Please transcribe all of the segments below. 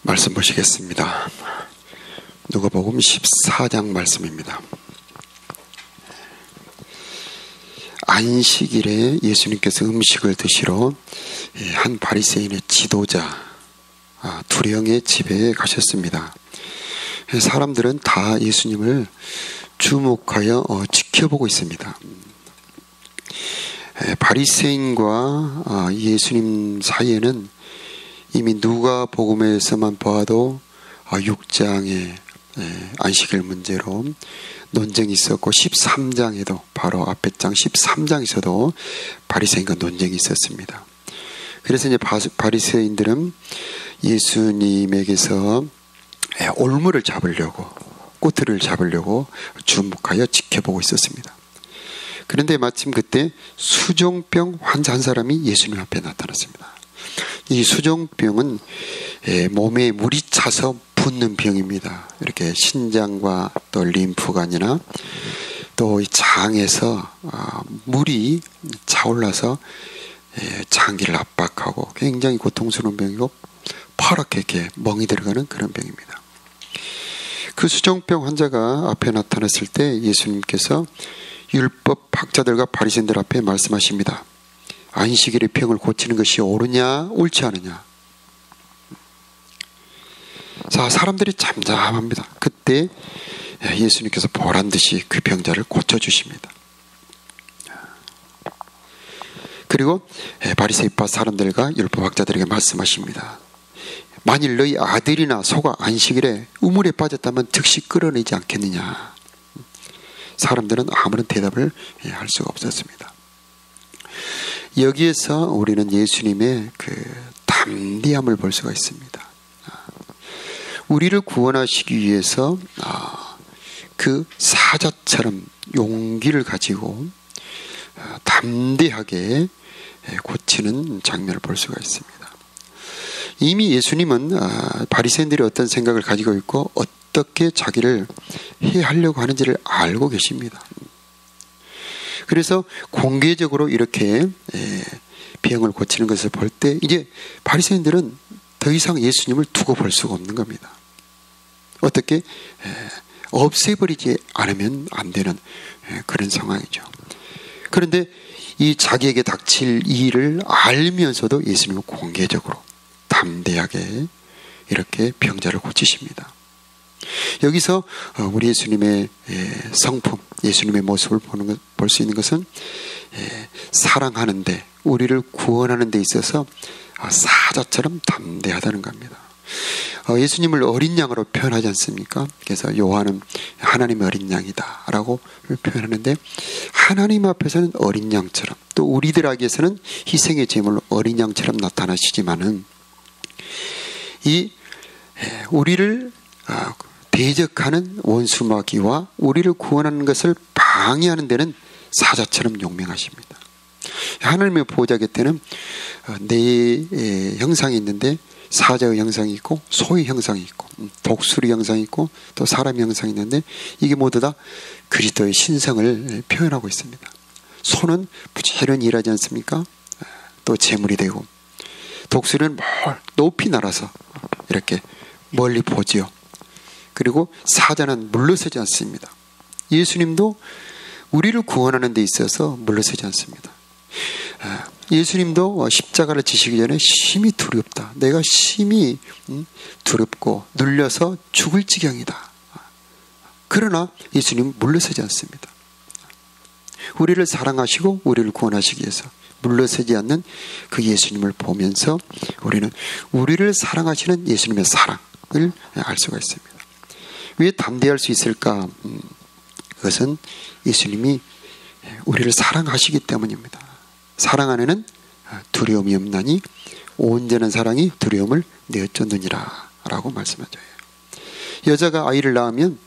말씀 보시겠습니다. 누가복음 14장 말씀입니다. 안식일에 예수님께서 음식을 드시러 한 바리새인의 지도자 두령의 집에 가셨습니다. 사람들은 다 예수님을 주목하여 지켜보고 있습니다. 바리새인과 예수님 사이에는 이미 누가복음에서만 보아도 6장의 안식일 문제로 논쟁이 있었고 13장에도 바로 앞에 장 13장에서도 바리새인과 논쟁이 있었습니다. 그래서 이제 바리새인들은 예수님에게서 올무를 잡으려고 꼬투리를 잡으려고 주목하여 지켜보고 있었습니다. 그런데 마침 그때 수종병 환자 한 사람이 예수님 앞에 나타났습니다. 이 수종병은 몸에 물이 차서 붓는 병입니다. 이렇게 신장과 또 림프관이나 또 이 장에서 물이 차올라서 장기를 압박하고 굉장히 고통스러운 병이고 파랗게 이렇게 멍이 들어가는 그런 병입니다. 그 수종병 환자가 앞에 나타났을 때 예수님께서 율법 학자들과 바리새인들 앞에 말씀하십니다. 안식일의 병을 고치는 것이 옳으냐 옳지 않으냐. 자, 사람들이 잠잠합니다. 그때 예수님께서 보란듯이 그 병자를 고쳐주십니다. 그리고 바리새파 사람들과 율법 학자들에게 말씀하십니다. 만일 너희 아들이나 소가 안식일에 우물에 빠졌다면 즉시 끌어내지 않겠느냐. 사람들은 아무런 대답을 할 수가 없었습니다. 여기에서 우리는 예수님의 그 담대함을 볼 수가 있습니다. 우리를 구원하시기 위해서 그 사자처럼 용기를 가지고 담대하게 고치는 장면을 볼 수가 있습니다. 이미 예수님은 바리새인들이 어떤 생각을 가지고 있고 어떻게 자기를 해하려고 하는지를 알고 계십니다. 그래서 공개적으로 이렇게 병을 고치는 것을 볼 때 이제 바리새인들은 더 이상 예수님을 두고 볼 수가 없는 겁니다. 어떻게 없애버리지 않으면 안 되는 그런 상황이죠. 그런데 이 자기에게 닥칠 일을 알면서도 예수님은 공개적으로 담대하게 이렇게 병자를 고치십니다. 여기서 우리 예수님의 성품, 예수님의 모습을 볼 수 있는 것은 사랑하는데, 우리를 구원하는 데 있어서 사자처럼 담대하다는 겁니다. 예수님을 어린 양으로 표현하지 않습니까? 그래서 요한은 하나님의 어린 양이다 라고 표현하는데, 하나님 앞에서는 어린 양처럼, 또 우리들에게서는 희생의 제물로 어린 양처럼 나타나시지만은 이 우리를 대적하는 원수마귀와 우리를 구원하는 것을 방해하는 데는 사자처럼 용맹하십니다. 하나님의 보호자 곁에는 네 형상이 있는데 사자의 형상이 있고 소의 형상이 있고 독수리 형상이 있고 또 사람의 형상이 있는데 이게 모두 다 그리스도의 신성을 표현하고 있습니다. 소는 부지런히 일하지 않습니까? 또 제물이 되고, 독수리는 높이 날아서 이렇게 멀리 보지요. 그리고 사자는 물러서지 않습니다. 예수님도 우리를 구원하는 데 있어서 물러서지 않습니다. 예수님도 십자가를 지시기 전에 심히 두렵다. 내가 심히 두렵고 눌려서 죽을 지경이다. 그러나 예수님은 물러서지 않습니다. 우리를 사랑하시고 우리를 구원하시기 위해서 물러서지 않는 그 예수님을 보면서 우리는 우리를 사랑하시는 예수님의 사랑을 알 수가 있습니다. 왜 담대할 수 있을까? 그것은 예수님이 우리를 사랑하시기 때문입니다. 사랑 안에는 두려움이 없나니 온전한 사랑이 두려움을 내어쫓느니라 라고 말씀하죠. 여자가 아이를 낳으면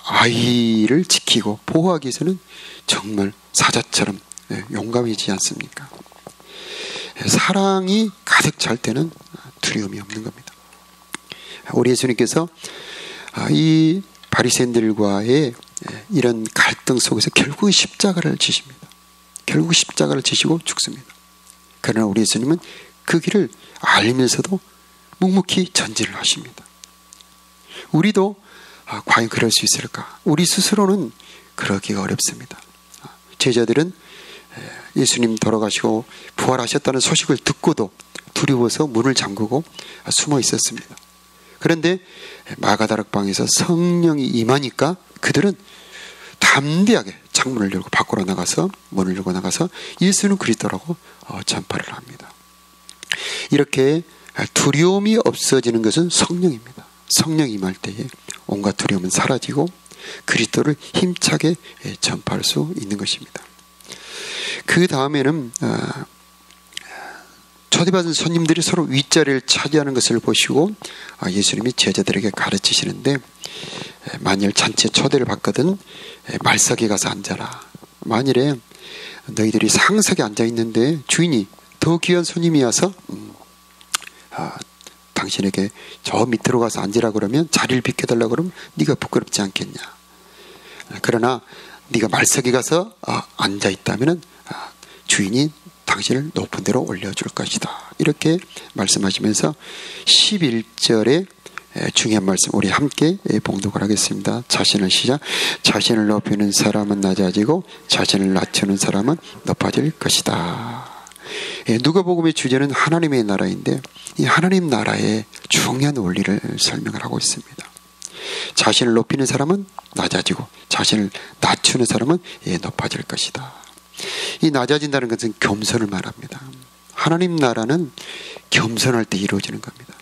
아이를 지키고 보호하기 위해서는 정말 사자처럼 용감해지지 않습니까? 사랑이 가득 찰 때는 두려움이 없는 겁니다. 우리 예수님께서 이 바리새인들과의 이런 갈등 속에서 결국 십자가를 지십니다. 결국 십자가를 지시고 죽습니다. 그러나 우리 예수님은 그 길을 알면서도 묵묵히 전진을 하십니다. 우리도 과연 그럴 수 있을까? 우리 스스로는 그러기가 어렵습니다. 제자들은 예수님 돌아가시고 부활하셨다는 소식을 듣고도 두려워서 문을 잠그고 숨어 있었습니다. 그런데 마가다락방에서 성령이 임하니까 그들은 담대하게 창문을 열고 밖으로 나가서 문을 열고 나가서 예수는 그리스도라고 전파를 합니다. 이렇게 두려움이 없어지는 것은 성령입니다. 성령이 임할 때에 온갖 두려움은 사라지고 그리스도를 힘차게 전파할 수 있는 것입니다. 그 다음에는 초대받은 손님들이 서로 윗자리를 차지하는 것을 보시고 예수님이 제자들에게 가르치시는데, 만일 잔치에 초대를 받거든 말석에 가서 앉아라. 만일에 너희들이 상석에 앉아 있는데 주인이 더 귀한 손님이 와서 당신에게 저 밑으로 가서 앉으라 그러면, 자리를 비켜달라 그러면 네가 부끄럽지 않겠냐. 그러나 네가 말석에 가서 앉아 있다면 주인이 당신을 높은 데로 올려줄 것이다. 이렇게 말씀하시면서 11절에 중요한 말씀 우리 함께 봉독을 하겠습니다. 자신을 높이는 사람은 낮아지고 자신을 낮추는 사람은 높아질 것이다. 누가복음의 주제는 하나님의 나라인데, 이 하나님 나라의 중요한 원리를 설명을 하고 있습니다. 자신을 높이는 사람은 낮아지고 자신을 낮추는 사람은 높아질 것이다. 이 낮아진다는 것은 겸손을 말합니다. 하나님 나라는 겸손할 때 이루어지는 겁니다.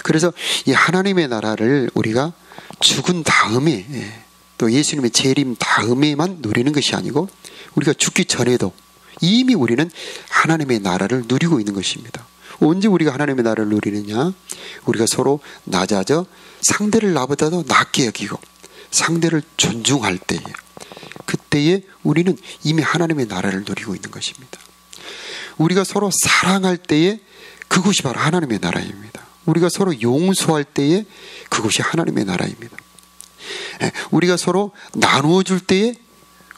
그래서 이 하나님의 나라를 우리가 죽은 다음에, 또 예수님의 재림 다음에만 누리는 것이 아니고 우리가 죽기 전에도 이미 우리는 하나님의 나라를 누리고 있는 것입니다. 언제 우리가 하나님의 나라를 누리느냐? 우리가 서로 낮아져 상대를 나보다도 낮게 여기고 상대를 존중할 때에, 그때에 우리는 이미 하나님의 나라를 누리고 있는 것입니다. 우리가 서로 사랑할 때에 그곳이 바로 하나님의 나라입니다. 우리가 서로 용서할 때에 그곳이 하나님의 나라입니다. 우리가 서로 나누어 줄 때에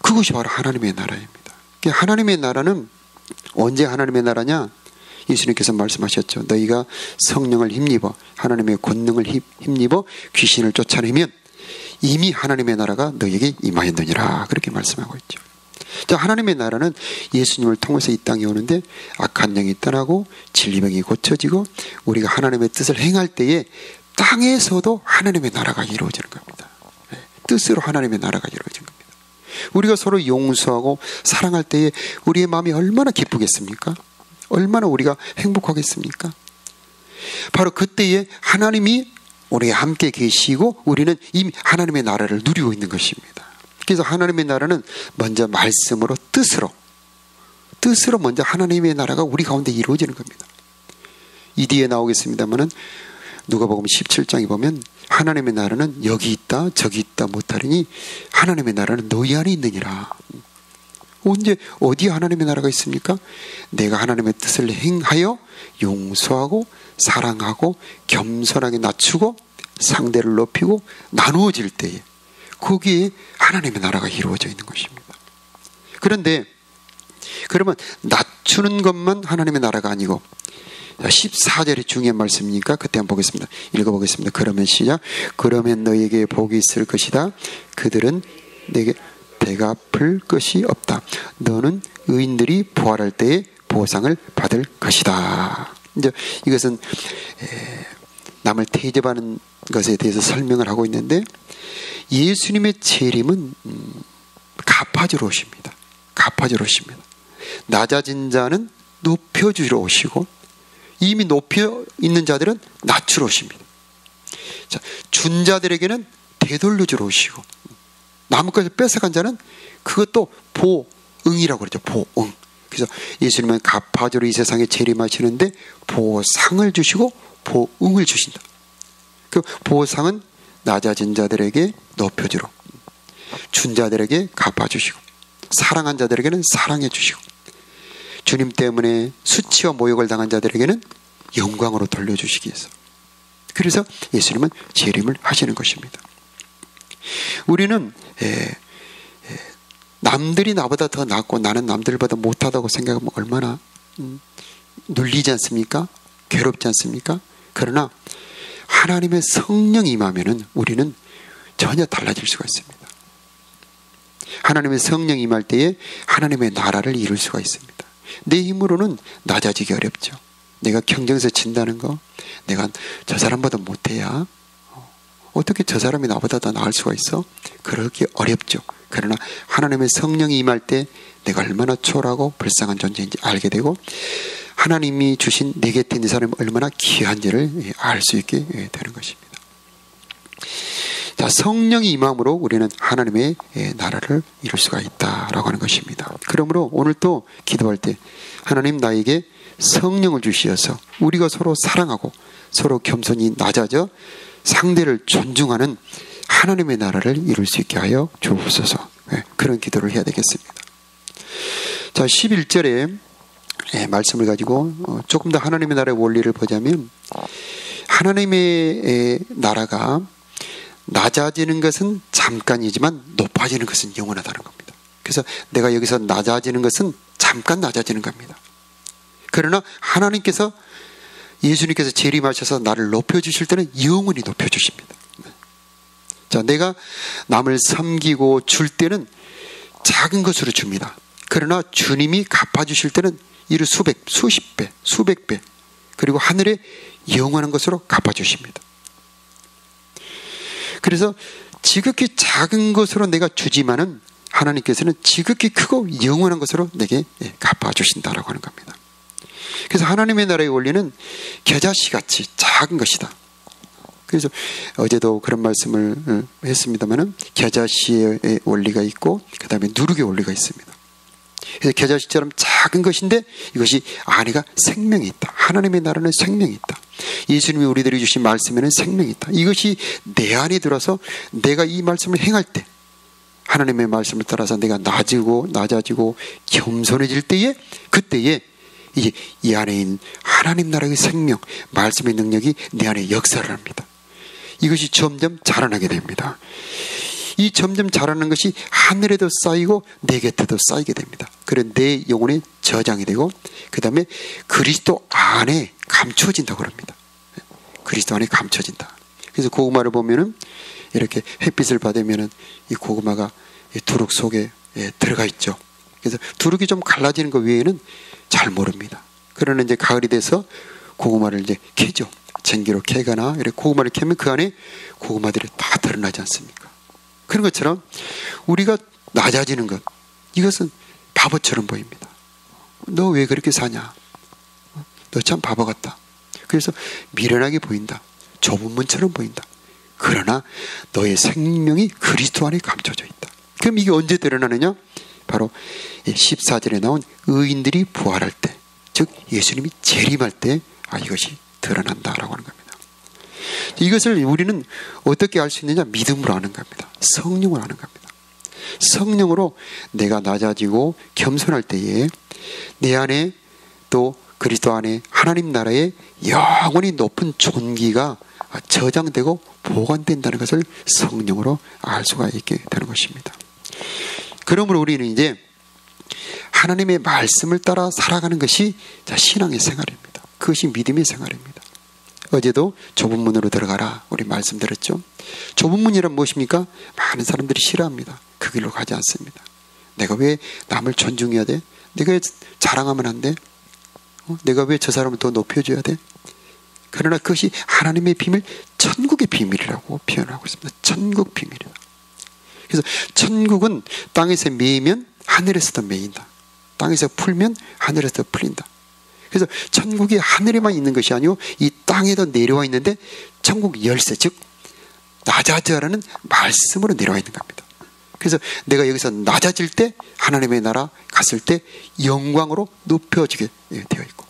그것이 바로 하나님의 나라입니다. 하나님의 나라는 언제 하나님의 나라냐? 예수님께서 말씀하셨죠. 너희가 성령을 힘입어 하나님의 권능을 힘입어 귀신을 쫓아내면 이미 하나님의 나라가 너희에게 임하였느니라. 그렇게 말씀하고 있죠. 자, 하나님의 나라는 예수님을 통해서 이 땅에 오는데 악한 영이 떠나고 진리병이 고쳐지고 우리가 하나님의 뜻을 행할 때에 땅에서도 하나님의 나라가 이루어지는 겁니다. 뜻으로 하나님의 나라가 이루어지는 겁니다. 우리가 서로 용서하고 사랑할 때에 우리의 마음이 얼마나 기쁘겠습니까? 얼마나 우리가 행복하겠습니까? 바로 그때에 하나님이 우리와 함께 계시고 우리는 이미 하나님의 나라를 누리고 있는 것입니다. 그래서 하나님의 나라는 먼저 말씀으로 뜻으로 먼저 하나님의 나라가 우리 가운데 이루어지는 겁니다. 이 뒤에 나오겠습니다만은 누가복음 17장에 보면 하나님의 나라는 여기 있다 저기 있다 못하리니 하나님의 나라는 너희 안에 있느니라. 언제 어디에 하나님의 나라가 있습니까? 내가 하나님의 뜻을 행하여 용서하고 사랑하고 겸손하게 낮추고 상대를 높이고 나누어질 때에 거기에 하나님의 나라가 이루어져 있는 것입니다. 그런데 그러면 낮추는 것만 하나님의 나라가 아니고 14절이 중요한 말씀이니까 그때 한번 보겠습니다. 읽어보겠습니다. 그러면 시작. 그러면 너에게 복이 있을 것이다. 그들은 내게 대갚을 것이 없다. 너는 의인들이 부활할 때에 보상을 받을 것이다. 이제 이것은 남을 대접하는 것에 대해서 설명을 하고 있는데, 예수님의 재림은 갚아주러 오십니다. 갚아주러 오십니다. 낮아진 자는 높여주러 오시고 이미 높여 있는 자들은 낮추러 오십니다. 자, 준 자들에게는 되돌려주러 오시고 남은 것을 뺏어간 자는 그것도 보응이라고 그러죠. 보응. 그래서 예수님은 갚아주러 이 세상에 재림하시는데 보상을 주시고 보응을 주신다. 그 보상은 낮아진 자들에게 높여주러, 준 자들에게 갚아주시고 사랑한 자들에게는 사랑해 주시고 주님 때문에 수치와 모욕을 당한 자들에게는 영광으로 돌려주시기 위해서, 그래서 예수님은 재림을 하시는 것입니다. 우리는 남들이 나보다 더 낫고 나는 남들보다 못하다고 생각하면 얼마나 눌리지 않습니까? 괴롭지 않습니까? 그러나 하나님의 성령이 임하면은 우리는 전혀 달라질 수가 있습니다. 하나님의 성령이 임할 때에 하나님의 나라를 이룰 수가 있습니다. 내 힘으로는 낮아지기 어렵죠. 내가 경쟁에서 진다는 거, 내가 저 사람보다 못해야 어떻게 저 사람이 나보다 더 나을 수가 있어? 그러기 어렵죠. 그러나 하나님의 성령이 임할 때 내가 얼마나 초라하고 불쌍한 존재인지 알게 되고 하나님이 주신 내 곁에 있는 사람이 얼마나 귀한지를 알 수 있게 되는 것입니다. 자, 성령이 임함으로 우리는 하나님의 나라를 이룰 수가 있다라고 하는 것입니다. 그러므로 오늘 또 기도할 때 하나님 나에게 성령을 주시어서 우리가 서로 사랑하고 서로 겸손히 낮아져 상대를 존중하는 하나님의 나라를 이룰 수 있게 하여 주옵소서. 그런 기도를 해야 되겠습니다. 자, 11절에 말씀을 가지고 조금 더 하나님의 나라의 원리를 보자면 하나님의 나라가 낮아지는 것은 잠깐이지만 높아지는 것은 영원하다는 겁니다. 그래서 내가 여기서 낮아지는 것은 잠깐 낮아지는 겁니다. 그러나 하나님께서 예수님께서 재림하셔서 나를 높여주실 때는 영원히 높여주십니다. 자, 내가 남을 섬기고 줄 때는 작은 것으로 줍니다. 그러나 주님이 갚아주실 때는 이를 수백, 수십 배, 수백 배, 그리고 하늘에 영원한 것으로 갚아주십니다. 그래서 지극히 작은 것으로 내가 주지만은 하나님께서는 지극히 크고 영원한 것으로 내게 갚아주신다라고 하는 겁니다. 그래서 하나님의 나라의 원리는 겨자씨같이 작은 것이다. 그래서 어제도 그런 말씀을 했습니다마는 겨자씨의 원리가 있고 그 다음에 누룩의 원리가 있습니다. 그래서 겨자씨처럼 작은 것인데 이것이 안에가 생명이 있다. 하나님의 나라는 생명이 있다. 예수님이 우리들에게 주신 말씀에는 생명이 있다. 이것이 내 안에 들어서 내가 이 말씀을 행할 때 하나님의 말씀을 따라서 내가 낮아지고 겸손해질 때에 그때에 이제 이 안에 있는 하나님 나라의 생명, 말씀의 능력이 내 안에 역사를 합니다. 이것이 점점 자라나게 됩니다. 이 점점 자라는 것이 하늘에도 쌓이고 내 곁에도 쌓이게 됩니다. 그래 내 영혼에 저장이 되고 그 다음에 그리스도 안에 감춰진다고 합니다. 그리스도 안에 감춰진다. 그래서 고구마를 보면은 이렇게 햇빛을 받으면은 이 고구마가 두룩 속에 들어가 있죠. 그래서 두룩이 좀 갈라지는 것 외에는 잘 모릅니다. 그러나 이제 가을이 돼서 고구마를 이제 캐죠. 전기로 캐거나 이렇게 고구마를 캐면 그 안에 고구마들이 다 드러나지 않습니까? 그런 것처럼 우리가 낮아지는 것, 이것은 바보처럼 보입니다. 너 왜 그렇게 사냐? 너 참 바보 같다. 그래서 미련하게 보인다. 좁은 문처럼 보인다. 그러나 너의 생명이 그리스도 안에 감춰져 있다. 그럼 이게 언제 드러나느냐? 바로 14절에 나온 의인들이 부활할 때, 즉 예수님이 재림할 때 이것이 드러난다라고 하는 겁니다. 이것을 우리는 어떻게 알 수 있느냐? 믿음으로 아는 겁니다. 성령으로 아는 겁니다. 성령으로 내가 낮아지고 겸손할 때에 내 안에 또 그리스도 안에 하나님 나라의 영원히 높은 존귀가 저장되고 보관된다는 것을 성령으로 알 수가 있게 되는 것입니다. 그러므로 우리는 이제 하나님의 말씀을 따라 살아가는 것이 신앙의 생활입니다. 그것이 믿음의 생활입니다. 어제도 좁은 문으로 들어가라 우리 말씀드렸죠. 좁은 문이란 무엇입니까? 많은 사람들이 싫어합니다. 그 길로 가지 않습니다. 내가 왜 남을 존중해야 돼? 내가 왜 자랑하면 안 돼? 내가 왜 저 사람을 더 높여줘야 돼? 그러나 그것이 하나님의 비밀, 천국의 비밀이라고 표현하고 있습니다. 천국 비밀이다. 그래서 천국은 땅에서 매이면 하늘에서도 매인다. 땅에서 풀면 하늘에서 풀린다. 그래서 천국이 하늘에만 있는 것이 아니고 이 땅에도 내려와 있는데 천국 열쇠, 즉 낮아져라는 말씀으로 내려와 있는 겁니다. 그래서 내가 여기서 낮아질 때 하나님의 나라 갔을 때 영광으로 높여지게 되어 있고,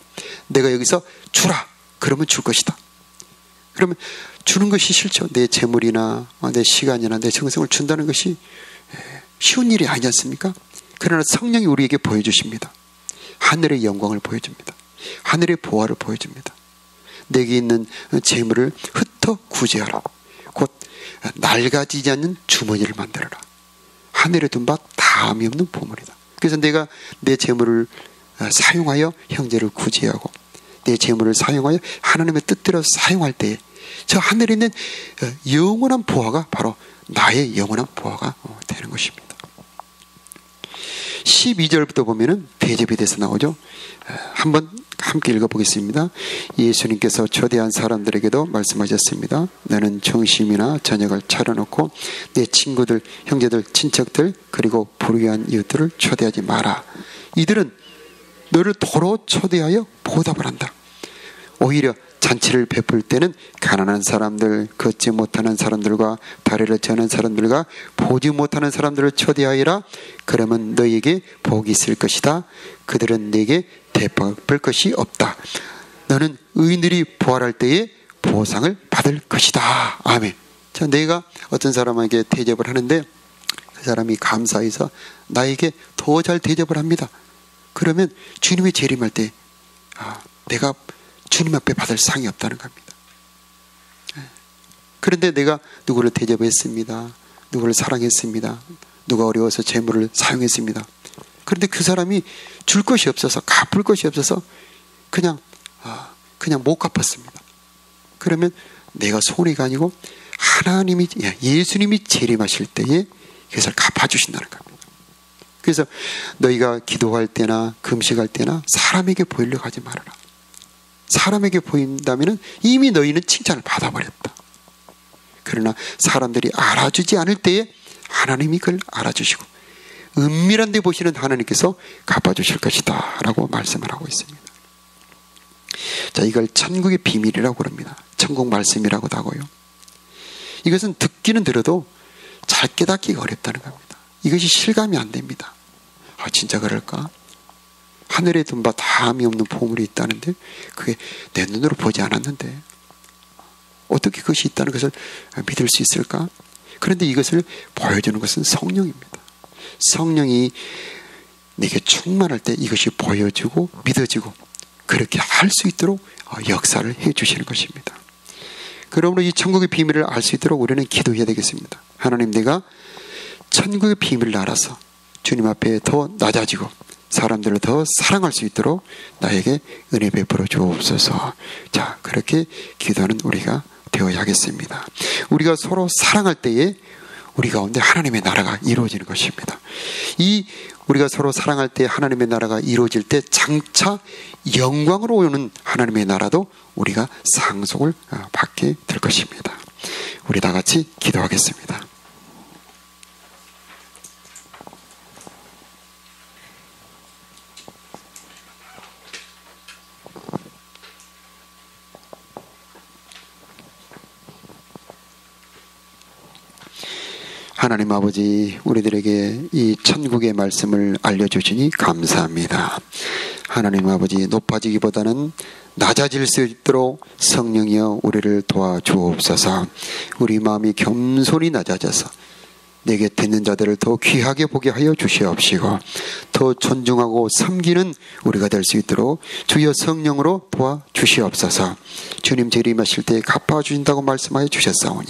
내가 여기서 주라 그러면 줄 것이다. 그러면 주는 것이 싫죠. 내 재물이나 내 시간이나 내 정성을 준다는 것이 쉬운 일이 아니지 않습니까? 그러나 성령이 우리에게 보여주십니다. 하늘의 영광을 보여줍니다. 하늘의 보화를 보여줍니다. 내게 있는 재물을 흩어 구제하라. 곧 낡아지지 않는 주머니를 만들어라. 하늘에 둔 바 다함이 없는 보물이다. 그래서 내가 내 재물을 사용하여 형제를 구제하고 내 재물을 사용하여 하나님의 뜻대로 사용할 때에 저 하늘에 있는 영원한 보화가 바로 나의 영원한 보화가 되는 것입니다. 12절부터 보면은 대접에 대해서 나오죠. 한번 함께 읽어보겠습니다. 예수님께서 초대한 사람들에게도 말씀하셨습니다. 나는 점심이나 저녁을 차려놓고 내 친구들, 형제들, 친척들 그리고 불우한 이웃들을 초대하지 마라. 이들은 너를 도로 초대하여 보답을 한다. 오히려 잔치를 베풀 때는 가난한 사람들, 걷지 못하는 사람들과 다리를 저는 사람들과 보지 못하는 사람들을 초대하여라. 그러면 너에게 복이 있을 것이다. 그들은 네게 대접할 것이 없다. 너는 의인들이 부활할 때에 보상을 받을 것이다. 아멘. 자, 내가 어떤 사람에게 대접을 하는데 그 사람이 감사해서 나에게 더 잘 대접을 합니다. 그러면 주님이 재림할 때 내가 주님 앞에 받을 상이 없다는 겁니다. 그런데 내가 누구를 대접했습니다. 누구를 사랑했습니다. 누가 어려워서 재물을 사용했습니다. 그런데 그 사람이 줄 것이 없어서, 갚을 것이 없어서 그냥 못 갚았습니다. 그러면 내가 손해가 아니고 하나님이, 예수님이 재림하실 때에 그것을 갚아주신다는 겁니다. 그래서 너희가 기도할 때나 금식할 때나 사람에게 보이려고 하지 말아라. 사람에게 보인다면 이미 너희는 칭찬을 받아버렸다. 그러나 사람들이 알아주지 않을 때에 하나님이 그걸 알아주시고 은밀한 데 보시는 하나님께서 갚아주실 것이다 라고 말씀을 하고 있습니다. 자, 이걸 천국의 비밀이라고 그럽니다. 천국 말씀이라고도 하고요. 이것은 듣기는 들어도 잘 깨닫기가 어렵다는 겁니다. 이것이 실감이 안 됩니다. 진짜 그럴까? 하늘에 든 바 다함이 없는 보물이 있다는데 그게 내 눈으로 보지 않았는데 어떻게 그것이 있다는 것을 믿을 수 있을까? 그런데 이것을 보여주는 것은 성령입니다. 성령이 내게 충만할 때 이것이 보여지고 믿어지고 그렇게 할 수 있도록 역사를 해주시는 것입니다. 그러므로 이 천국의 비밀을 알 수 있도록 우리는 기도해야 되겠습니다. 하나님, 내가 천국의 비밀을 알아서 주님 앞에 더 낮아지고 사람들을 더 사랑할 수 있도록 나에게 은혜 베풀어 주옵소서. 자, 그렇게 기도하는 우리가 되어야겠습니다. 우리가 서로 사랑할 때에 우리 가운데 하나님의 나라가 이루어지는 것입니다. 이 우리가 서로 사랑할 때 하나님의 나라가 이루어질 때 장차 영광으로 오는 하나님의 나라도 우리가 상속을 받게 될 것입니다. 우리 다 같이 기도하겠습니다. 하나님 아버지, 우리들에게 이 천국의 말씀을 알려주시니 감사합니다. 하나님 아버지, 높아지기보다는 낮아질 수 있도록 성령이여 우리를 도와주옵소서. 우리 마음이 겸손히 낮아져서 내게 듣는 자들을 더 귀하게 보게 하여 주시옵시고 더 존중하고 섬기는 우리가 될 수 있도록 주여 성령으로 도와주시옵소서. 주님 재림하실 때 갚아주신다고 말씀하여 주셨사오니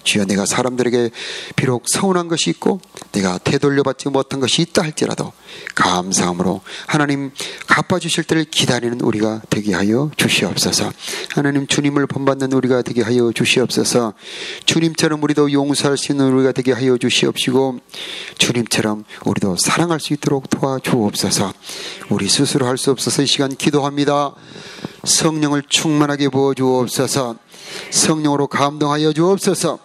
주여, 내가 사람들에게 비록 서운한 것이 있고 내가 되돌려받지 못한 것이 있다 할지라도 감사함으로 하나님 갚아주실 때를 기다리는 우리가 되게 하여 주시옵소서. 하나님, 주님을 본받는 우리가 되게 하여 주시옵소서. 주님처럼 우리도 용서할 수 있는 우리가 되게 하여 주시옵시고 주님처럼 우리도 사랑할 수 있도록 도와주옵소서. 우리 스스로 할 수 없어서 이 시간 기도합니다. 성령을 충만하게 부어주옵소서. 성령으로 감동하여 주옵소서.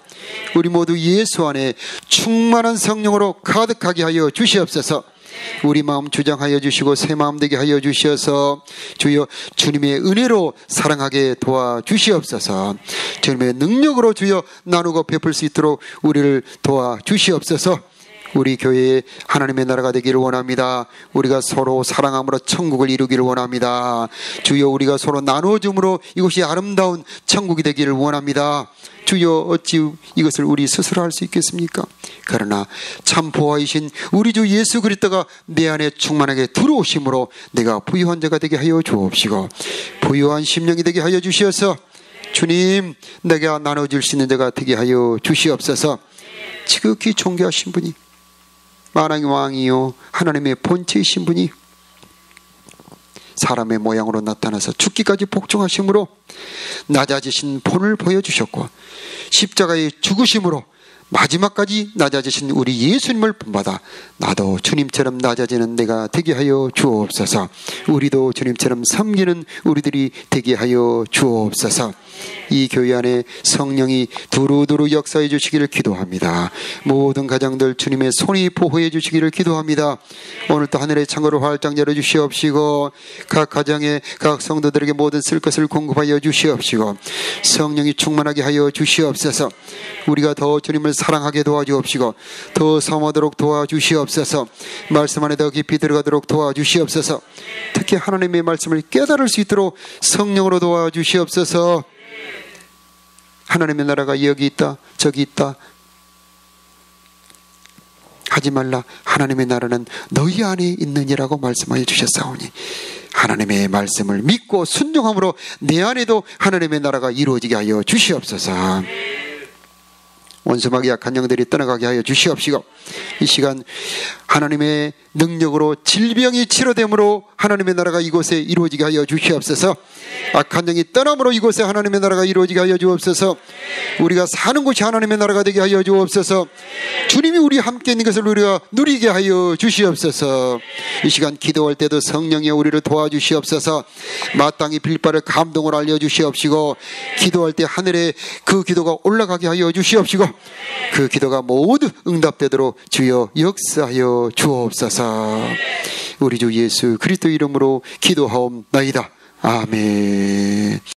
우리 모두 예수 안에 충만한 성령으로 가득하게 하여 주시옵소서. 우리 마음 주장하여 주시고 새 마음 되게 하여 주시어서 주여 주님의 은혜로 사랑하게 도와주시옵소서. 주님의 능력으로 주여 나누고 베풀 수 있도록 우리를 도와주시옵소서. 우리 교회에 하나님의 나라가 되기를 원합니다. 우리가 서로 사랑함으로 천국을 이루기를 원합니다. 주여, 우리가 서로 나눠줌으로 이곳이 아름다운 천국이 되기를 원합니다. 주여, 어찌 이것을 우리 스스로 할 수 있겠습니까? 그러나 참 보아이신 우리 주 예수 그리스도가 내 안에 충만하게 들어오심으로 내가 부유한 자가 되게 하여 주옵시고 부유한 심령이 되게 하여 주시어서 주님, 내가 나눠줄 수 있는 자가 되게 하여 주시옵소서. 지극히 존귀하신 분이 만왕의 왕이요 하나님의 본체이신 분이 사람의 모양으로 나타나서 죽기까지 복종하심으로 낮아지신 본을 보여주셨고, 십자가의 죽으심으로 마지막까지 낮아지신 우리 예수님을 본받아 나도 주님처럼 낮아지는 내가 되게 하여 주옵소서. 우리도 주님처럼 섬기는 우리들이 되게 하여 주옵소서. 이 교회 안에 성령이 두루두루 역사해 주시기를 기도합니다. 모든 가정들 주님의 손이 보호해 주시기를 기도합니다. 오늘도 하늘의 창고를 활짝 열어주시옵시고, 각 가정에 각 성도들에게 모든 쓸 것을 공급하여 주시옵시고, 성령이 충만하게 하여 주시옵소서. 우리가 더 주님을 사랑하게 도와주옵시고, 더 섬하도록 도와주시옵소서. 말씀 안에 더 깊이 들어가도록 도와주시옵소서. 특히 하나님의 말씀을 깨달을 수 있도록 성령으로 도와주시옵소서. 하나님의 나라가 여기 있다 저기 있다 하지 말라. 하나님의 나라는 너희 안에 있느니라고 말씀하여 주셨사오니, 하나님의 말씀을 믿고 순종함으로 내 안에도 하나님의 나라가 이루어지게 하여 주시옵소서. 원수마귀 약한 영들이 떠나가게 하여 주시옵시고, 이 시간 하나님의 능력으로 질병이 치료됨으로 하나님의 나라가 이곳에 이루어지게 하여 주시옵소서. 악한 영이 떠남으로 이곳에 하나님의 나라가 이루어지게 하여 주옵소서. 우리가 사는 곳이 하나님의 나라가 되게 하여 주옵소서. 주님이 우리 함께 있는 것을 우리가 누리게 하여 주시옵소서. 이 시간 기도할 때도 성령이 우리를 도와주시옵소서. 마땅히 빌바를 감동을 알려주시옵시고, 기도할 때 하늘에 그 기도가 올라가게 하여 주시옵시고, 그 기도가 모두 응답되도록 주여 역사하여 주옵소서. 우리 주 예수 그리스도 이름으로 기도하옵나이다. 아멘.